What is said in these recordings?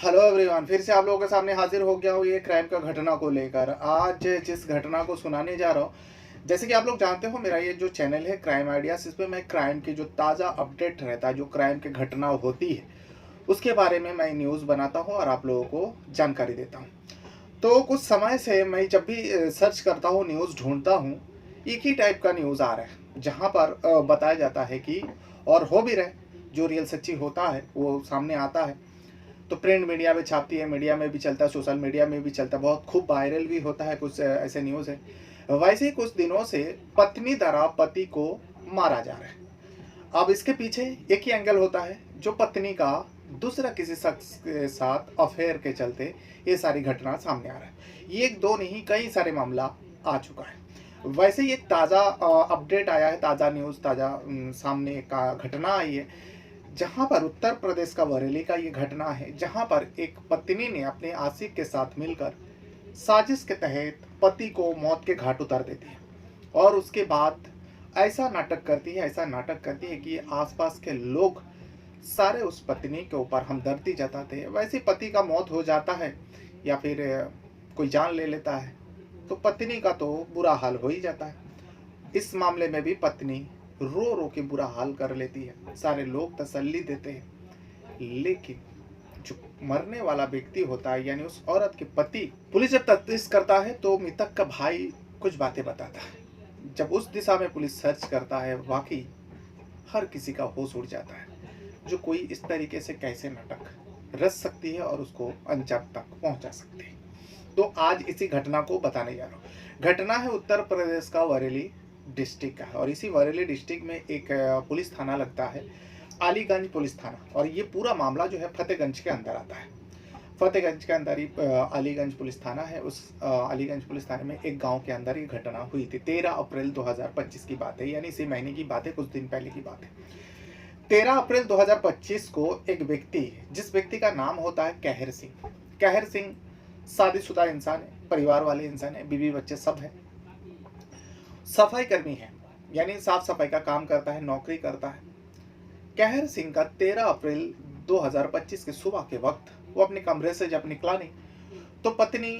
Hello everyone, फिर से आप लोगों के सामने हाजिर हो गया हूँ ये क्राइम का घटना को लेकर। आज जिस घटना को सुनाने जा रहा हूँ, जैसे कि आप लोग जानते हो, मेरा ये जो चैनल है क्राइम आइडियाज, इस पे मैं क्राइम की जो ताज़ा अपडेट रहता है, जो क्राइम की घटना होती है उसके बारे में मैं न्यूज़ बनाता हूँ और आप लोगों को जानकारी देता हूँ। तो कुछ समय से मैं जब भी सर्च करता हूँ, न्यूज़ ढूंढता हूँ, एक ही टाइप का न्यूज़ आ रहा है जहाँ पर बताया जाता है कि, और हो भी रहे, जो रियल सच्ची होता है वो सामने आता है। तो प्रिंट मीडिया में छापती है, मीडिया में भी चलता है, सोशल मीडिया में भी चलता है, बहुत खूब वायरल भी होता है। कुछ ऐसे न्यूज़ है। वैसे ही कुछ दिनों से पत्नी द्वारा पति को मारा जा रहा है। अब इसके पीछे एक ही एंगल होता है, जो पत्नी का दूसरा किसी शख्स के साथ अफेयर के चलते ये सारी घटना सामने आ रहा है। ये एक दो नहीं, कई सारे मामला आ चुका है। वैसे ही एक ताज़ा अपडेट आया है, ताज़ा न्यूज़, ताज़ा सामने का घटना आई है, जहां पर उत्तर प्रदेश का बरेली का ये घटना है, जहां पर एक पत्नी ने अपने आशिक के साथ मिलकर साजिश के तहत पति को मौत के घाट उतार देती है। और उसके बाद ऐसा नाटक करती है, ऐसा नाटक करती है कि आसपास के लोग सारे उस पत्नी के ऊपर हमदर्दी जताते हैं। वैसे पति का मौत हो जाता है या फिर कोई जान ले लेता है, तो पत्नी का तो बुरा हाल हो ही जाता है। इस मामले में भी पत्नी रो रो के बुरा हाल कर लेती है, सारे लोग तसल्ली देते हैं। लेकिन जो मरने वाला व्यक्ति होता है, यानी उस औरत के पति, पुलिस जब तफ्तीश करता है तो मृतक का भाई कुछ बातें बताता है। जब उस दिशा में पुलिस सर्च करता है, वाकई हर किसी का होश उड़ जाता है। जो कोई इस तरीके से कैसे नाटक रच सकती है और उसको अंजाम तक पहुंचा सकती है। तो आज इसी घटना को बताने जा रहा हूँ। घटना है उत्तर प्रदेश का बरेली डिस्ट्रिक्ट का है, और इसी बरेली डिस्ट्रिक्ट में एक पुलिस थाना लगता है, अलीगंज पुलिस थाना। और ये पूरा मामला जो है फतेहगंज के अंदर आता है। फतेहगंज के अंदर ही अलीगंज पुलिस थाना है। उस अलीगंज पुलिस थाने में एक गांव के अंदर ये घटना हुई थी। 13 अप्रैल 2025 की बात है, यानी इसी महीने की बात है, कुछ दिन पहले की बात है। 13 अप्रैल 2025 को एक व्यक्ति, जिस व्यक्ति का नाम होता है कहर सिंह। कहर सिंह शादीशुदा इंसान है, परिवार वाले इंसान है, बीवी बच्चे सब है, सफाई कर्मी है, यानी साफ सफाई का काम करता है, नौकरी करता है। कहर सिंह का 13 अप्रैल 2025 के सुबह के वक्त वो अपने कमरे से जब निकला नहीं, तो पत्नी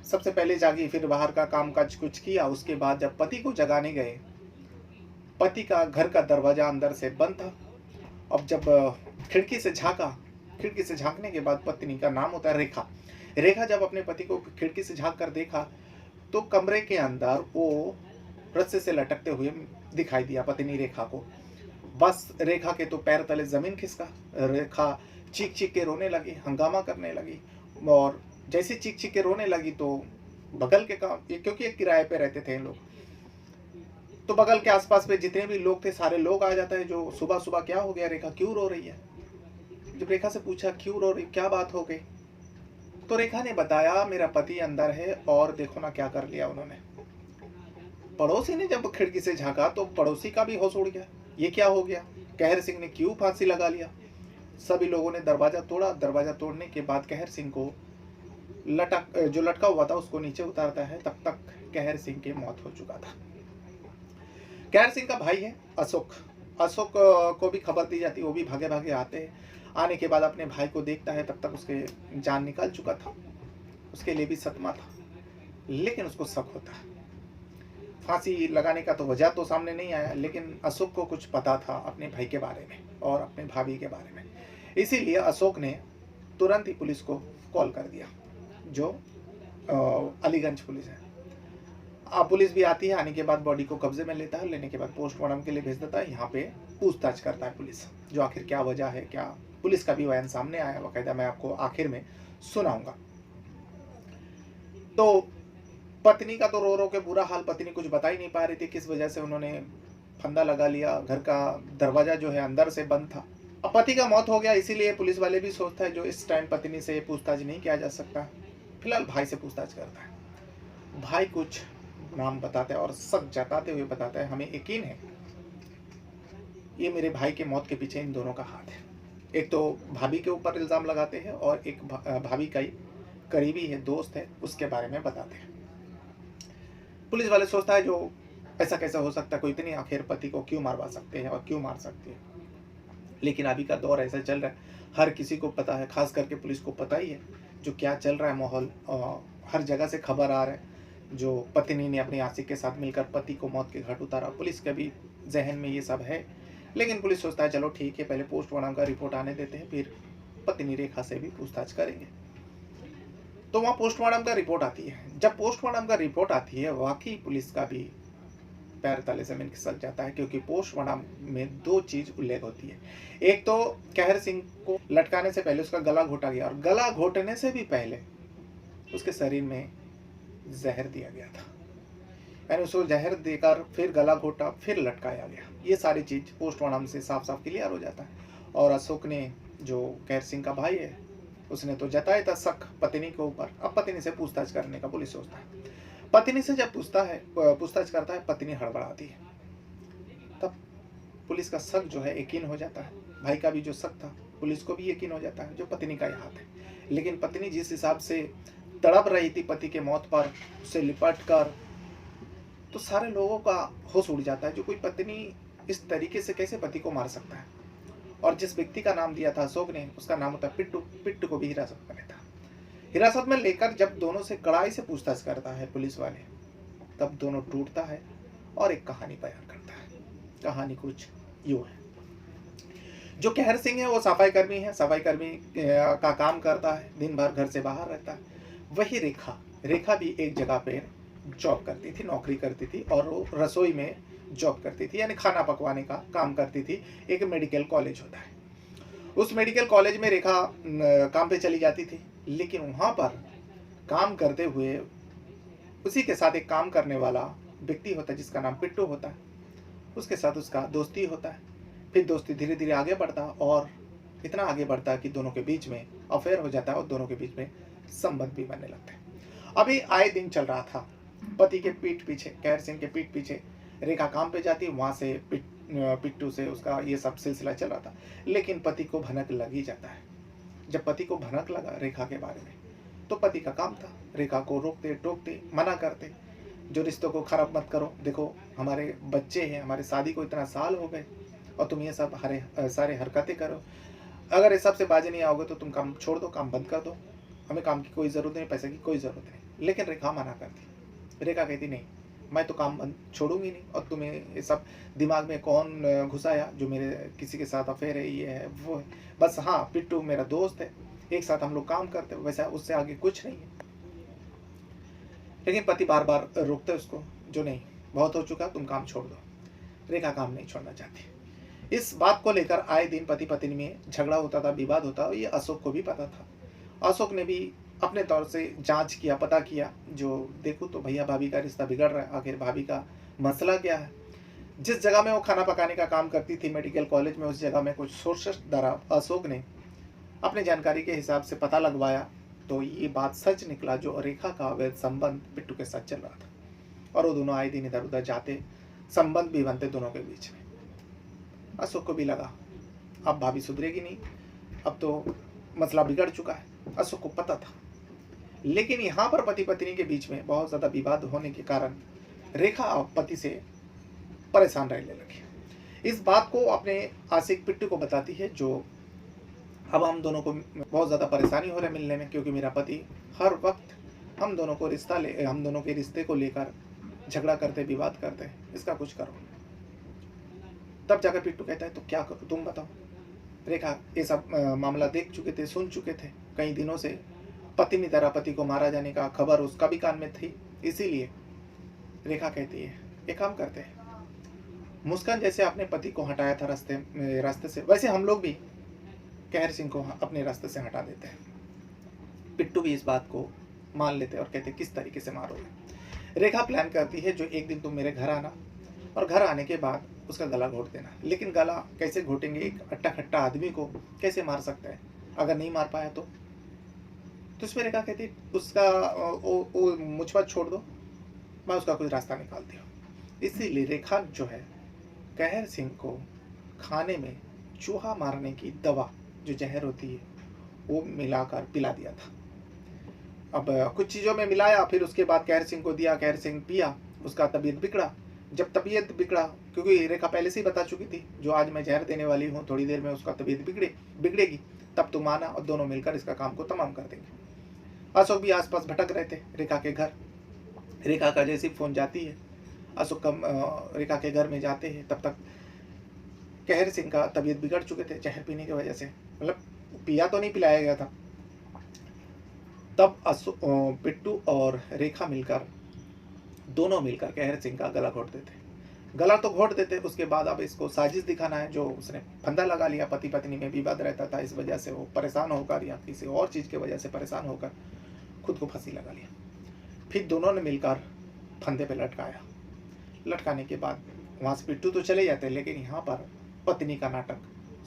सबसे पहले जागी, फिर बाहर का काम काज कुछ किया। उसके बाद जब पति को जगाने गए, पति का घर का दरवाजा अंदर से बंद था। अब जब खिड़की से झांका, खिड़की से झांकने के बाद पत्नी का नाम होता है रेखा। रेखा जब अपने पति को खिड़की से झांक कर देखा, तो कमरे के अंदर वो रस्से से लटकते हुए दिखाई दिया पत्नी रेखा को। बस रेखा के तो पैर तले जमीन खिसका। रेखा चीख चीख के रोने लगी, हंगामा करने लगी। और जैसे चीख चीख के रोने लगी तो बगल के काम, क्योंकि एक किराए पे रहते थे लोग, तो बगल के आसपास में जितने भी लोग थे सारे लोग आ जाता है, जो सुबह सुबह क्या हो गया, रेखा क्यों रो रही है। जब रेखा से पूछा क्यों रो रही, क्या बात हो गई, तो रेखा ने बताया मेरा पति अंदर है और देखो ना क्या कर लिया उन्होंने। पड़ोसी ने जब खिड़की से झांका तो पड़ोसी का भी होश उड़ गया, ये क्या हो गया, कहर सिंह ने क्यों फांसी लगा लिया। सभी लोगों ने दरवाजा तोड़ा। दरवाजा तोड़ने के बाद कहर सिंह को जो लटका हुआ था उसको नीचे उतारता है। तब तक कहर सिंह की मौत हो चुका था। कहर सिंह का भाई है अशोक। अशोक को भी खबर दी जाती है, वो भी भागे भागे आते हैं। आने के बाद अपने भाई को देखता है, तब तक उसके जान निकल चुका था, उसके लिए भी सदमा था। लेकिन उसको शक होता है। फांसी लगाने का तो वजह तो सामने नहीं आया, लेकिन अशोक को कुछ पता था अपने भाई के बारे में और अपने भाभी के बारे में। इसीलिए अशोक ने तुरंत ही पुलिस को कॉल कर दिया, जो अलीगंज पुलिस है। पुलिस भी आती है। आने के बाद बॉडी को कब्जे में लेता है, लेने के बाद पोस्टमार्टम के लिए भेज देता है। यहाँ पे पूछताछ करता है पुलिस, जो आखिर क्या वजह है, क्या। पुलिस का भी बयान सामने आया बाकायदा, मैं आपको आखिर में सुनाऊंगा। तो पत्नी का तो रो रो के बुरा हाल, पत्नी कुछ बता ही नहीं पा रही थी किस वजह से उन्होंने फंदा लगा लिया। घर का दरवाजा जो है अंदर से बंद था। अब पति का मौत हो गया, इसीलिए पुलिस वाले भी सोचता है जो इस टाइम पत्नी से पूछताछ नहीं किया जा सकता, फिलहाल भाई से पूछताछ करता है। भाई कुछ नाम बताते हैं और शक जताते हुए बताता है, हमें यकीन है ये मेरे भाई के मौत के पीछे इन दोनों का हाथ है। एक तो भाभी के ऊपर इल्ज़ाम लगाते हैं और एक भाभी का ही करीबी है, दोस्त है, उसके बारे में बताते हैं। पुलिस वाले सोचता है जो ऐसा कैसा हो सकता है, कोई इतनी आखिर पति को क्यों मारवा सकते हैं और क्यों मार सकते हैं। लेकिन अभी का दौर ऐसा चल रहा है, हर किसी को पता है, खास करके पुलिस को पता ही है जो क्या चल रहा है माहौल। हर जगह से खबर आ रहा है जो पत्नी ने अपने आशिक के साथ मिलकर पति को मौत के घाट उतारा। पुलिस के भी जहन में ये सब है, लेकिन पुलिस सोचता है चलो ठीक है, पहले पोस्टमार्टम का रिपोर्ट आने देते हैं, फिर पत्नी रेखा से भी पूछताछ करेंगे। तो वहाँ पोस्टमार्टम का रिपोर्ट आती है। जब पोस्टमार्टम का रिपोर्ट आती है, वाकई पुलिस का भी पैर तले जमीन खिसक जाता है, क्योंकि पोस्टमार्टम में दो चीज उल्लेख होती है। एक तो कहर सिंह को लटकाने से पहले उसका गला घोटा गया, और गला घोटने से भी पहले उसके शरीर में जहर दिया गया था, यानी उसको जहर देकर फिर गला घोटा, फिर लटकाया गया। ये सारी चीज पोस्टमार्टम से साफ साफ क्लियर हो जाता है। और अशोक ने, जो कहर सिंह का भाई है, उसने तो जताया था शक पत्नी के ऊपर। अब पत्नी से पूछताछ करने का पुलिस सोचता है। पत्नी से जब पूछताछ करता है, पत्नी हड़बड़ाती है। तब पुलिस का शक जो है यकीन हो जाता है। भाई का भी जो शक था पुलिस को भी यकीन हो जाता है जो पत्नी का ही हाथ है। लेकिन पत्नी जिस हिसाब से तड़प रही थी पति के मौत पर, उसे लिपट कर, तो सारे लोगों का होश उड़ जाता है। जो कोई पत्नी इस तरीके से कैसे पति को मार सकता है। और जिस व्यक्ति का नाम दिया था अशोक ने, उसका नाम होता है पिट्टू। पिट्टू को भी हिरासत में लेता। हिरासत में लेकर जब दोनों से कड़ाई से पूछताछ करता है पुलिस वाले, तब दोनों टूटता है और एक कहानी बयान करता है। कहानी कुछ यूं है। जो कहर सिंह है वो सफाई कर्मी है, सफाई कर्मी का काम करता है, दिन भर घर से बाहर रहता है। वही रेखा भी एक जगह पे जॉब करती थी, नौकरी करती थी, और वो रसोई में जॉब करती थी, यानी खाना पकवाने का काम करती थी। एक मेडिकल कॉलेज होता है, उस मेडिकल कॉलेज में रेखा काम पे चली जाती थी। लेकिन वहाँ पर काम करते हुए उसी के साथ एक काम करने वाला व्यक्ति होता है जिसका नाम पिट्टू होता है। उसके साथ उसका दोस्ती होता है। फिर दोस्ती धीरे धीरे आगे बढ़ता, और इतना आगे बढ़ता कि दोनों के बीच में अफेयर हो जाता है और दोनों के बीच में संबंध भी बनने लगते हैं। अभी आए दिन चल रहा था। पति के पीठ पीछे, कहर सिंह के पीठ पीछे रेखा काम पे जाती, वहाँ से पिट्टू से उसका ये सब सिलसिला चल रहा था। लेकिन पति को भनक लग ही जाता है। जब पति को भनक लगा रेखा के बारे में, तो पति का काम था रेखा को रोकते टोकते मना करते, जो रिश्तों को खराब मत करो, देखो हमारे बच्चे हैं, हमारे शादी को इतना साल हो गए और तुम ये सब सारे हरकतें करो। अगर इस सब से बाजी नहीं आओगे तो तुम काम छोड़ दो, काम बंद कर दो, हमें काम की कोई ज़रूरत नहीं, पैसे की कोई ज़रूरत नहीं। लेकिन रेखा मना करती। रेखा कहती नहीं, मैं तो काम बंद छोड़ूंगी नहीं, और तुम्हें ये सब दिमाग में कौन घुसाया जो मेरे किसी के साथ अफेयर है, ये है वो है। बस हाँ, पिट्टू मेरा दोस्त है, एक साथ हम लोग काम करते हैं, वैसा उससे आगे कुछ नहीं है। लेकिन पति बार बार रोकते उसको, जो नहीं, बहुत हो चुका, तुम काम छोड़ दो। रेखा काम नहीं छोड़ना चाहती। इस बात को लेकर आए दिन पति पत्नी में झगड़ा होता था, विवाद होता, ये अशोक को भी पता था। अशोक ने भी अपने तौर से जांच किया, पता किया, जो देखो तो भैया भाभी का रिश्ता बिगड़ रहा है, आखिर भाभी का मसला क्या है। जिस जगह में वो खाना पकाने का काम करती थी मेडिकल कॉलेज में, उस जगह में कुछ सोर्सेस द्वारा अशोक ने अपनी जानकारी के हिसाब से पता लगवाया, तो ये बात सच निकला जो रेखा का अवैध संबंध पिट्टू के साथ चल रहा था। और वो दोनों आए दिन इधर उधर जाते, संबंध भी बनते दोनों के बीच में। अशोक को भी लगा अब भाभी सुधरेगी नहीं, अब तो मसला बिगड़ चुका है। अशोक को पता था। लेकिन यहाँ पर पति पत्नी के बीच में बहुत ज़्यादा विवाद होने के कारण रेखा पति से परेशान रहने लगी। इस बात को अपने आशिक पिट्टू को बताती है, जो अब हम दोनों को बहुत ज़्यादा परेशानी हो रही है मिलने में, क्योंकि मेरा पति हर वक्त हम दोनों के रिश्ते को लेकर झगड़ा करते, विवाद करते हैं, इसका कुछ करो। तब जाकर पिट्टू कहता है तो क्या करो, तुम बताओ। रेखा ये सब मामला देख चुके थे, सुन चुके थे कई दिनों से। पत्नी तरह पति को मारा जाने का खबर उसका भी कान में थी। इसीलिए रेखा कहती है एक काम करते हैं, मुस्कान जैसे अपने पति को हटाया था रास्ते से, वैसे हम लोग भी कहर सिंह को अपने रास्ते से हटा देते हैं। पिट्टू भी इस बात को मान लेते और कहते किस तरीके से मारोगे। रेखा प्लान करती है, जो एक दिन तुम मेरे घर आना, और घर आने के बाद उसका गला घोट देना। लेकिन गला कैसे घोटेंगे, एक अट्टा खट्टा आदमी को कैसे मार सकते हैं, अगर नहीं मार पाया तो इसमें रेखा कहती उसका मुझ पर छोड़ दो, मैं उसका कुछ रास्ता निकालती हूँ। इसीलिए रेखा जो है कहर सिंह को खाने में चूहा मारने की दवा जो जहर होती है वो मिलाकर पिला दिया था। अब कुछ चीज़ों में मिलाया, फिर उसके बाद कहर सिंह को दिया, कहर सिंह पिया, उसका तबीयत बिगड़ा। जब तबीयत बिगड़ा, क्योंकि रेखा पहले से ही बता चुकी थी जो आज मैं जहर देने वाली हूँ, थोड़ी देर में उसका तबीयत बिगड़ेगी, तब तुम आना और दोनों मिलकर इसका काम को तमाम कर देंगे। अशोक भी आसपास भटक रहे थे रेखा के घर। रेखा का जैसी फ़ोन जाती है, अशोक रेखा के घर में जाते हैं, तब तक कहर सिंह का तबीयत बिगड़ चुके थे जहर पीने की वजह से, मतलब पिया तो नहीं पिलाया गया था। तब बिट्टू और रेखा मिलकर, दोनों मिलकर कहर सिंह का गला घोट देते। गला तो घोट देते, उसके बाद अब इसको साजिश दिखाना है। जो उसने फंदा लगा लिया, पति पत्नी में विवाद रहता था, इस वजह से वो परेशान होकर या किसी और चीज़ की वजह से परेशान होकर खुद को फांसी लगा लिया। फिर दोनों ने मिलकर फंदे पे लटकाया। लटकाने के बाद वहाँ से बिट्टू तो चले जाते, लेकिन यहाँ पर पत्नी का नाटक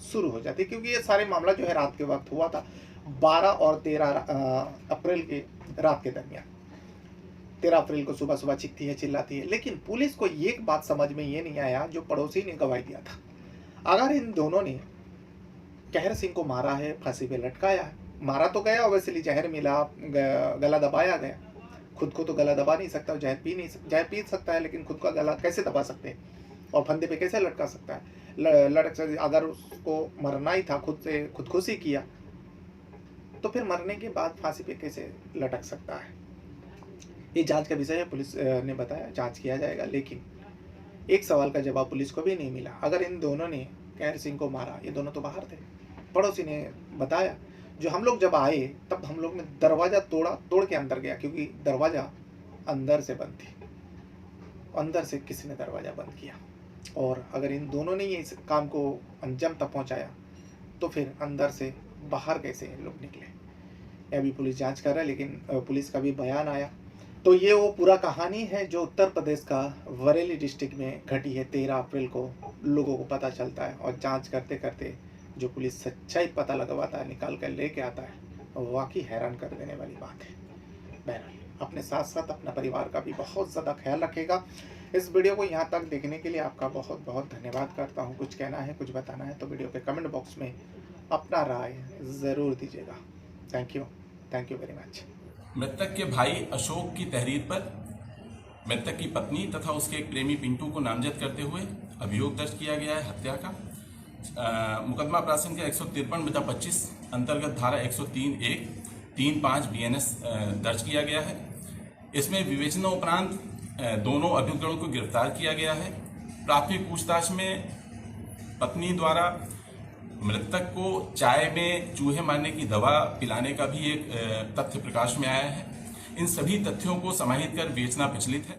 शुरू हो जाती, क्योंकि ये सारे मामला जो है रात के वक्त हुआ था, 12 और 13 अप्रैल के रात के दरमियान। 13 अप्रैल को सुबह सुबह चीखती है, चिल्लाती है, लेकिन पुलिस को एक बात समझ में ये नहीं आया जो पड़ोसी ने गवाही दिया था। अगर इन दोनों ने कहर सिंह को मारा है, फांसी पे लटकाया है, मारा तो गया ओवैसली, जहर मिला, गला दबाया गया, खुद को तो गला दबा नहीं सकता, जहर पी सकता है, लेकिन खुद का गला कैसे दबा सकते हैं और फंदे पे कैसे लटका सकता है? अगर उसको मरना ही था, खुद से खुदकुशी किया, तो फिर मरने के बाद फांसी पे कैसे लटक सकता है? ये जांच का विषय है, पुलिस ने बताया जांच किया जाएगा। लेकिन एक सवाल का जवाब पुलिस को भी नहीं मिला। अगर इन दोनों ने कहर सिंह को मारा, ये दोनों तो बाहर थे, पड़ोसी ने बताया, जो हम लोग जब आए तब हम लोग ने दरवाज़ा तोड़ के अंदर गया, क्योंकि दरवाज़ा अंदर से बंद थी, अंदर से किसी ने दरवाज़ा बंद किया। और अगर इन दोनों ने ये इस काम को अंजाम तक पहुंचाया, तो फिर अंदर से बाहर कैसे लोग निकले? अभी पुलिस जांच कर रहा है, लेकिन पुलिस का भी बयान आया। तो ये वो पूरा कहानी है जो उत्तर प्रदेश का बरेली डिस्ट्रिक्ट में घटी है। 13 अप्रैल को लोगों को पता चलता है, और जांच करते करते जो पुलिस सच्चाई पता लगवाता है, निकाल कर लेके आता है, वाकई हैरान कर देने वाली बात है। बहरहाल अपने साथ साथ अपना परिवार का भी बहुत ज़्यादा ख्याल रखेगा। इस वीडियो को यहाँ तक देखने के लिए आपका बहुत बहुत धन्यवाद करता हूँ। कुछ कहना है, कुछ बताना है, तो वीडियो के कमेंट बॉक्स में अपना राय ज़रूर दीजिएगा। Thank you very much. मृतक के भाई अशोक की तहरीर पर मृतक की पत्नी तथा उसके एक प्रेमी पिंटू को नामजद करते हुए अभियोग दर्ज किया गया है हत्या का। मुकदमा प्रासंगिक 153/25 अंतर्गत धारा 103(1) 3(5) BNS दर्ज किया गया है। इसमें विवेचना उपरांत दोनों अभियुक्तों को गिरफ्तार किया गया है। प्राथमिक पूछताछ में पत्नी द्वारा मृतक को चाय में चूहे मारने की दवा पिलाने का भी एक तथ्य प्रकाश में आया है। इन सभी तथ्यों को समाहित कर विवेचना प्रचलित है।